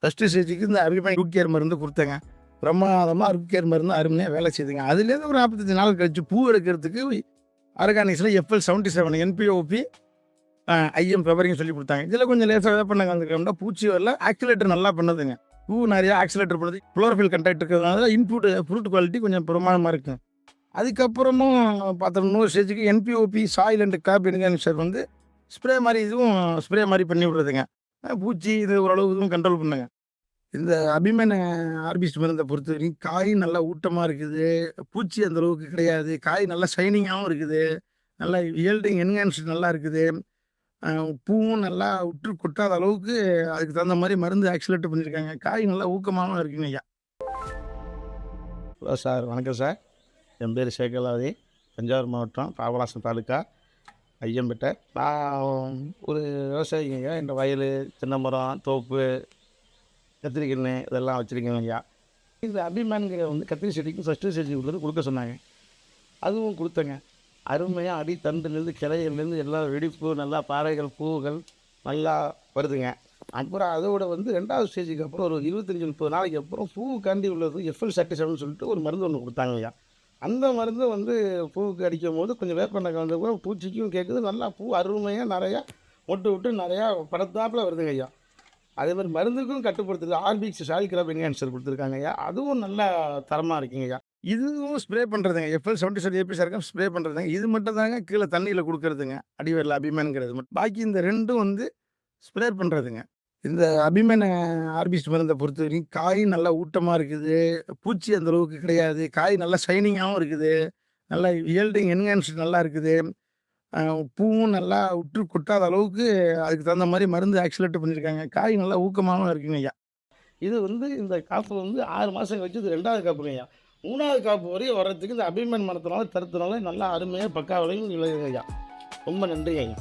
First ஸ்டேஜுக்கு இந்த Abhiman root care மருந்து கொடுத்தேங்க. பிரமாதமாக ரூட் கேர் மருந்து அருமையாக வேலை செய்யுதுங்க. அதுலேருந்து ஒரு 45 நாள் கழிச்சு பூ எடுக்கிறதுக்கு ஆர்கானிக்ஸில் FL77 என்பிஓபி ஐஎம் பெப்பரிங் சொல்லி கொடுத்தாங்க. இதில் கொஞ்சம் லேசாக எதாவது பண்ணாங்க வந்துட்டோம்னா பூச்சி வரல. ஆக்சிலேட்டர் நல்லா பண்ணுதுங்க. பூ நிறையா ஆக்சிலேட்டர் பண்ணுது. குளோரோஃபில் கண்டெக்ட் இருக்கிறதுனால இன்புட் ஃப்ரூட் குவாலிட்டி கொஞ்சம் பிரமாதமாக இருக்கும். அதுக்கப்புறமும் பார்த்தோம் 100 ஸ்டேஜுக்கு என்பிஓபி சாயில் அண்ட் கிராப் இன்ஹிபிட்டர் வந்து ஸ்ப்ரே மாதிரி இதுவும் ஸ்ப்ரே மாதிரி பண்ணி விடுறதுங்க. பூச்சி இது ஓரளவு இதுவும் கண்ட்ரோல் பண்ணுங்க. இந்த அபிமன் ஆர்பிஎஸ் மருந்தை பொறுத்த வரைக்கும் காய் நல்லா ஊட்டமாக இருக்குது. பூச்சி அந்த அளவுக்கு கிடையாது. காய் நல்லா ஷைனிங்காகவும் இருக்குது. நல்லா ஈல்டிங் என்ஹான்ஸ்டு நல்லா இருக்குது. பூவும் நல்லா உற்று கொட்டாத அளவுக்கு அதுக்கு தகுந்த மாதிரி மருந்து ஆக்சிலேட் பண்ணியிருக்காங்க. காய் நல்லா ஊக்கமாகவும் இருக்குங்க ஐயா. ஹலோ சார், வணக்கம் சார். என் பேர் சேகலாவதி, தஞ்சாவூர் மாவட்டம் பாபநாசம் தாலுக்கா ஐயம்பேட்டை. நான் ஒரு விவசாயிங்க ஐயா. இந்த வயல், தென்னை மரம், தோப்பு, கத்திரிக்கண்ணு இதெல்லாம் வச்சுருக்கேங்க ஐயா. இந்த அபிமான்கிற வந்து கத்திரி செடிக்கு ஃபஸ்ட்டு ஸ்டேஜ் கொடுக்க சொன்னாங்க. அதுவும் கொடுத்தேங்க. அருமையாக அடி தண்டுலேருந்து கிளையிலேருந்து எல்லா வெடிப்பு நல்லா பாறைகள் பூவுகள் நல்லா வருதுங்க. அப்புறம் அதோட வந்து 2வது ஸ்டேஜுக்கு அப்புறம் ஒரு 25-30 நாளைக்கு அப்புறம் பூவுக்காண்டி உள்ளது FL77 சொல்லிட்டு ஒரு மருந்து ஒன்று கொடுத்தாங்க ஐயா. அந்த மருந்து வந்து பூவுக்கு அடிக்கும் போது கொஞ்சம் வேப்பெண்ணெய் கலந்து கூட பூச்சிக்கும் கேட்குது. நல்லா பூ அருமையாக நிறையா மொட்டு விட்டு நிறையா படத்தாப்பில் வருதுங்க ஐயா. அதே மாதிரி மருந்துக்கும் கட்டுப்படுத்துது. ஆர்பிஎக்ஸ் சாயில் கிராப் என்ஹான்சர் கொடுத்துருக்காங்க ஐயா. அதுவும் நல்லா தரமாக இருக்குங்க ஐயா. இதுவும் ஸ்ப்ரே பண்ணுறதுங்க. FL77 ஏபி சர்க்கம் ஸ்ப்ரே பண்ணுறதுங்க. இது மட்டும் தாங்க கீழே தண்ணியில் கொடுக்குறதுங்க. அடிவேரில் அபிமன்கிறது மட்டும். பாக்கி இந்த 2ம் வந்து ஸ்ப்ரே பண்ணுறதுங்க. இந்த அபிமன் ஆர்பிஎஸ் மருந்தை பொறுத்த வரைக்கும் காய் நல்லா ஊட்டமாக இருக்குது. பூச்சி அந்த அளவுக்கு கிடையாது. காய் நல்லா ஷைனிங்காகவும் இருக்குது. நல்லா ஈல்டிங் என்ஹான்ஸ்டு நல்லா இருக்குது. பூவும் நல்லா உற்று கொட்டாத அளவுக்கு அதுக்கு தகுந்த மாதிரி மருந்து ஆக்சிலேட் பண்ணியிருக்காங்க. காய் நல்லா ஊக்கமாகவும் இருக்குங்க ஐயா. இது வந்து இந்த காப்பு வந்து 6 மாதம் கழிச்சு இது 2வது காப்புங்க ஐயா. 3வது காப்பு வரையும் வர்றதுக்கு இந்த அபிமன் மரத்தினால தரத்தினால நல்லா அருமையாக பக்கா விளையும் விளையுங்க ஐயா. ரொம்ப நன்றி ஐயா.